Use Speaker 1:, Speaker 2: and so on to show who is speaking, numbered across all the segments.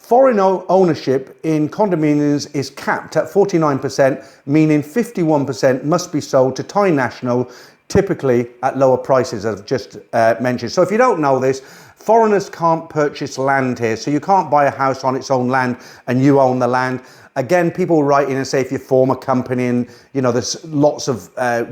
Speaker 1: Foreign ownership in condominiums is capped at 49%, meaning 51% must be sold to Thai national, typically at lower prices, as I've just mentioned. So if you don't know this, foreigners can't purchase land here. So you can't buy a house on its own land and you own the land. Again, people write in and say if you form a company and, you know, there's lots of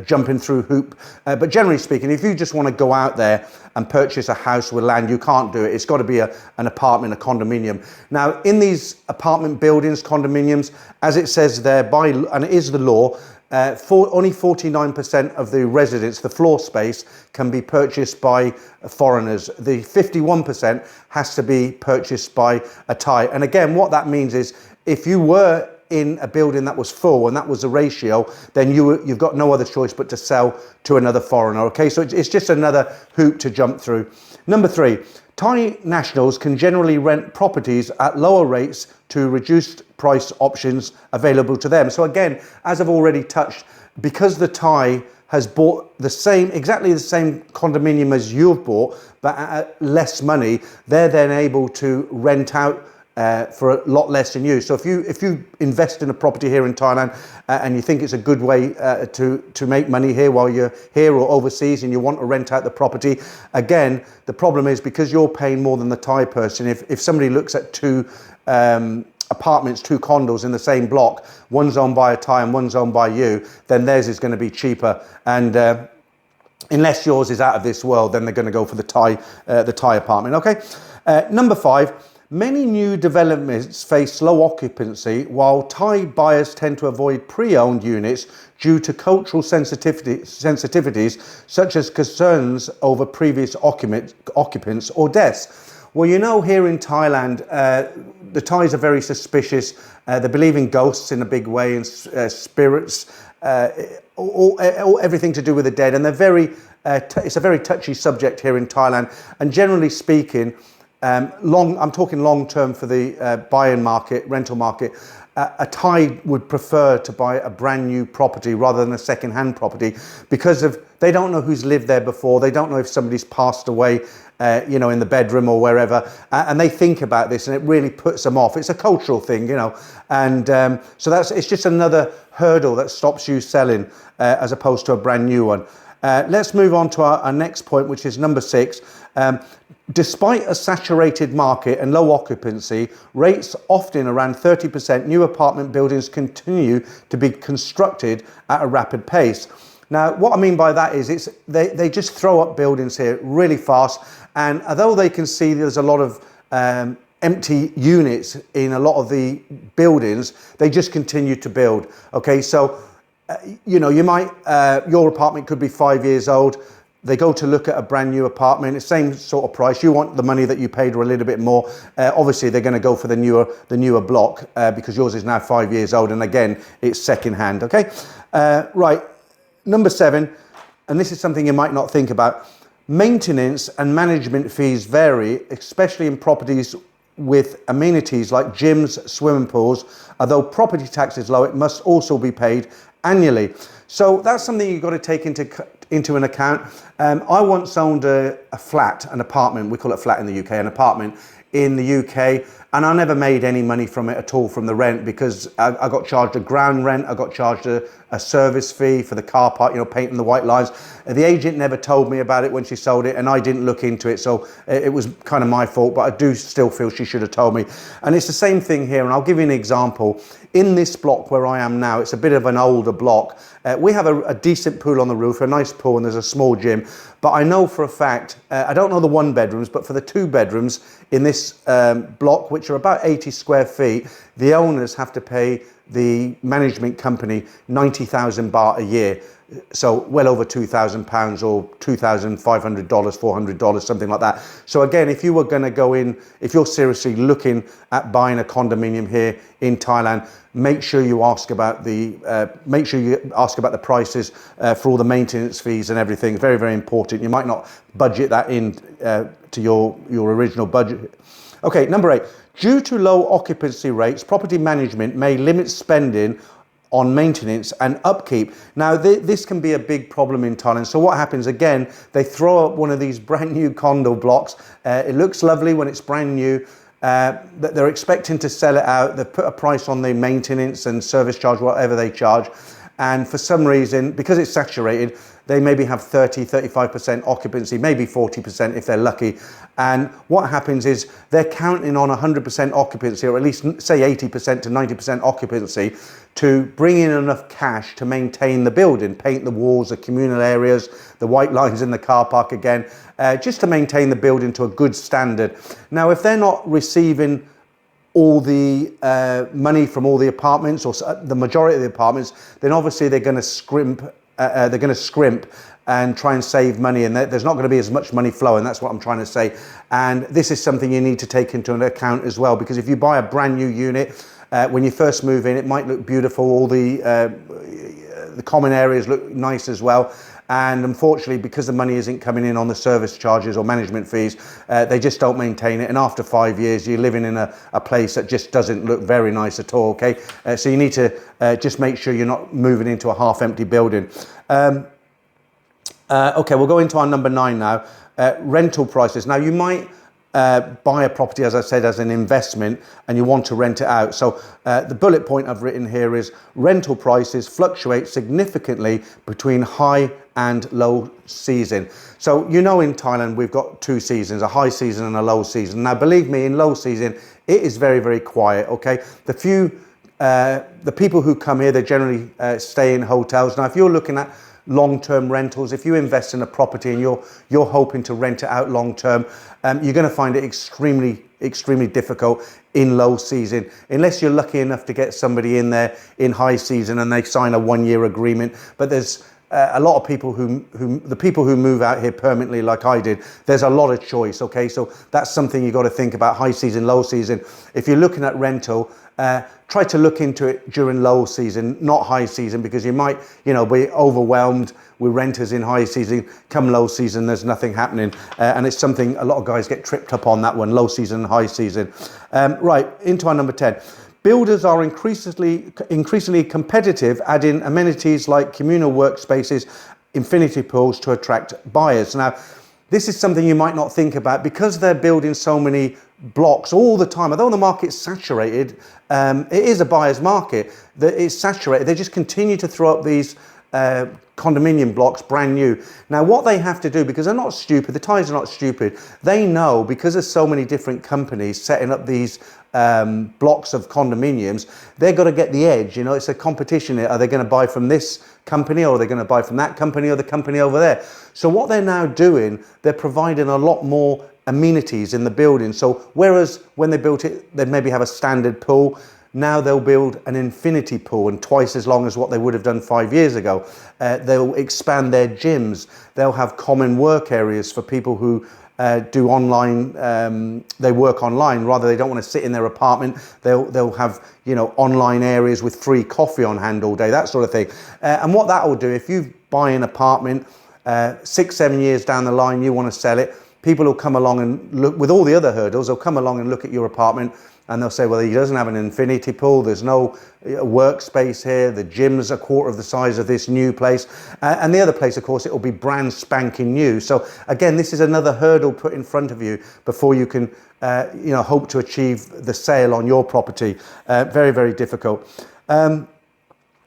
Speaker 1: jumping through hoop. But generally speaking, if you just want to go out there and purchase a house with land, you can't do it. It's got to be an apartment, a condominium. Now, in these apartment buildings, condominiums, as it says there, and it is the law, only 49% of the residents, the floor space, can be purchased by foreigners. The 51% has to be purchased by a Thai. And again, what that means is if you were in a building that was full and that was the ratio, then you've got no other choice but to sell to another foreigner. Okay, so it's just another hoop to jump through. Number 3, Thai nationals can generally rent properties at lower rates to reduced price options available to them. So again, as I've already touched, because the Thai has bought exactly the same condominium as you've bought, but at less money, they're then able to rent out for a lot less than you. So if you invest in a property here in Thailand and you think it's a good way to make money here while you're here or overseas and you want to rent out the property, again, the problem is because you're paying more than the Thai person, if somebody looks at two apartments, 2 condos in the same block, one's owned by a Thai and one's owned by you, then theirs is going to be cheaper. And unless yours is out of this world, then they're going to go for the Thai apartment. Okay. Number 5. Many new developments face low occupancy, while Thai buyers tend to avoid pre-owned units due to cultural sensitivities, such as concerns over previous occupants or deaths. Well, you know, here in Thailand, the Thais are very suspicious. They believe in ghosts in a big way and spirits, everything to do with the dead. And they're it's a very touchy subject here in Thailand. And generally speaking, I'm talking long term for the buying market, rental market. A Thai would prefer to buy a brand new property rather than a second-hand property because they don't know who's lived there before. They don't know if somebody's passed away, you know, in the bedroom or wherever. And they think about this and it really puts them off. It's a cultural thing, you know. And so it's just another hurdle that stops you selling as opposed to a brand new one. Let's move on to our next point, which is number 6. Despite a saturated market and low occupancy, rates often around 30%, new apartment buildings continue to be constructed at a rapid pace. Now, what I mean by that is they just throw up buildings here really fast. And although they can see there's a lot of empty units in a lot of the buildings, they just continue to build. Okay, so, you know, your apartment could be 5 years old. They go to look at a brand new apartment, same sort of price. You want the money that you paid or a little bit more. Obviously, they're going to go for the newer block because yours is now 5 years old. And again, it's second hand. Okay, right. Number 7, and this is something you might not think about. Maintenance and management fees vary, especially in properties with amenities like gyms, swimming pools. Although property tax is low, it must also be paid annually. So that's something you've got to take into an account. I once owned a flat, an apartment, we call it a flat in the UK, an apartment in the UK, and I never made any money from it at all, from the rent, because I got charged a ground rent, I got charged a service fee for the car park, you know, painting the white lines. The agent never told me about it when she sold it, and I didn't look into it, so it was kind of my fault, but I do still feel she should have told me. And it's the same thing here, and I'll give you an example. In this block where I am now, it's a bit of an older block. We have a decent pool on the roof, a nice pool, and there's a small gym. But I know for a fact, I don't know the 1 bedrooms, but for the 2 bedrooms in this block, which are about 80 square feet, the owners have to pay the management company 90,000 baht a year. So well over £2,000 or $2,500, $400, something like that. So again, if you were going to go in, if you're seriously looking at buying a condominium here in Thailand, make sure you ask about the prices for all the maintenance fees and everything. Very, very important. You might not budget that in to your original budget. Okay, number 8. Due to low occupancy rates, property management may limit spending on maintenance and upkeep. Now, this can be a big problem in Thailand. So what happens, again, they throw up one of these brand new condo blocks. It looks lovely when it's brand new. that they're expecting to sell it out. They've put a price on the maintenance and service charge, whatever they charge. And for some reason, because it's saturated, they maybe have 30, 35% occupancy, maybe 40% if they're lucky. And what happens is they're counting on 100% occupancy, or at least say 80% to 90% occupancy, to bring in enough cash to maintain the building, paint the walls, the communal areas, the white lines in the car park again, just to maintain the building to a good standard. Now, if they're not receiving all the money from all the apartments, or the majority of the apartments, then obviously they're going to scrimp. And try and save money, and there's not going to be as much money flowing. That's what I'm trying to say. And this is something you need to take into account as well, because if you buy a brand new unit, when you first move in, it might look beautiful. All the common areas look nice as well. And unfortunately, because the money isn't coming in on the service charges or management fees, they just don't maintain it. And after 5 years, you're living in a place that just doesn't look very nice at all, okay? So you need to just make sure you're not moving into a half-empty building. Okay, we'll go into our number 9 now. Rental prices. Now, you might buy a property, as I said, as an investment, and you want to rent it out. So the bullet point I've written here is rental prices fluctuate significantly between high and low season. So you know, in Thailand we've got 2 seasons, a high season and a low season. Now, believe me, in low season it is very, very quiet, okay? The people who come here, they generally stay in hotels. Now, if you're looking at long-term rentals, if you invest in a property and you're hoping to rent it out long-term, you're going to find it extremely difficult in low season, unless you're lucky enough to get somebody in there in high season and they sign a 1-year agreement. But there's a lot of people the people who move out here permanently, like I did, there's a lot of choice, okay? So that's something you got to think about: high season, low season. If you're looking at rental, try to look into it during low season, not high season, because you might, be overwhelmed with renters in high season. Come low season, there's nothing happening, and it's something a lot of guys get tripped up on, that one, low season and high season. Right, into our number 10. Builders are increasingly competitive, adding amenities like communal workspaces, infinity pools to attract buyers. Now, this is something you might not think about, because they're building so many blocks all the time. Although the market's saturated, it is a buyer's market. It's saturated. They just continue to throw up these condominium blocks brand new. Now, what they have to do, because they're not stupid, the Thais are not stupid, they know, because there's so many different companies setting up these blocks of condominiums, they've got to get the edge. It's a competition. Are they going to buy from this company, or are they going to buy from that company, or the company over there? So what they're now doing, they're providing a lot more amenities in the building. So whereas when they built it, they'd maybe have a standard pool, now they'll build an infinity pool, and twice as long as what they would have done 5 years ago. They'll expand their gyms. They'll have common work areas for people who do online, they work online, rather they don't want to sit in their apartment. They'll have, online areas with free coffee on hand all day, that sort of thing. And what that will do, if you buy an apartment 6-7 years down the line, you want to sell it, people will come along and look, with all the other hurdles, they'll come along and look at your apartment, and they'll say, well, he doesn't have an infinity pool, there's no workspace here, the gym's a quarter of the size of this new place, and the other place, of course, it will be brand spanking new. So again, this is another hurdle put in front of you before you can hope to achieve the sale on your property. Very, very difficult.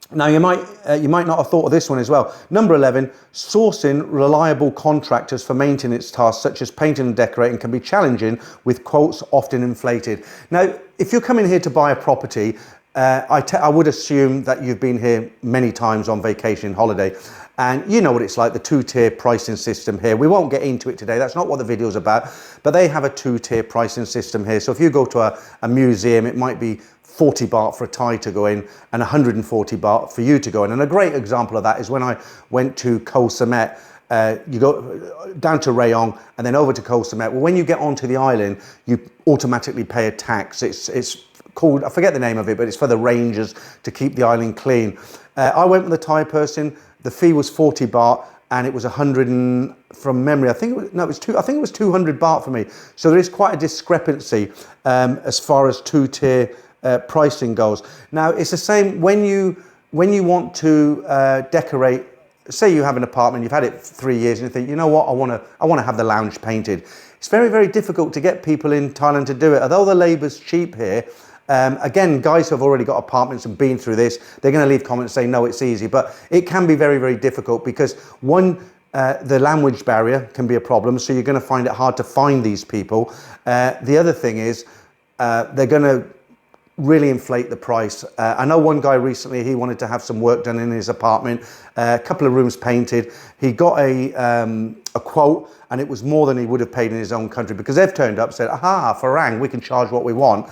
Speaker 1: Now, you might not have thought of this one as well. Number 11, sourcing reliable contractors for maintenance tasks such as painting and decorating can be challenging, with quotes often inflated. Now, if you're coming here to buy a property, I would assume that you've been here many times on vacation, holiday, and you know what it's like, the 2-tier pricing system here. We won't get into it today, that's not what the video's about, but they have a 2-tier pricing system here. So if you go to a museum, it might be 40 baht for a Thai to go in and 140 baht for you to go in. And a great example of that is when I went to Koh Samet. You go down to Rayong and then over to Koh Samet. Well, when you get onto the island, you automatically pay a tax. It's called, I forget the name of it, but it's for the rangers to keep the island clean. I went with a Thai person. The fee was 40 baht, and it was 100 and, from memory, I think it was 200 baht for me. So there is quite a discrepancy as far as 2-tier pricing goes. Now, it's the same when you want to decorate. Say you have an apartment, you've had it 3 years, and you think, you know what, I want to have the lounge painted. it's very, very difficult to get people in Thailand to do it. Although the labour's cheap here, again, guys who have already got apartments and been through this, they're going to leave comments saying, no, it's easy. But it can be very, very difficult because one, the language barrier can be a problem. So you're going to find it hard to find these people. The other thing is they're going to really inflate the price. I know one guy recently, he wanted to have some work done in his apartment, a couple of rooms painted. He got a quote and it was more than he would have paid in his own country because they've turned up and said, aha, Farang, we can charge what we want.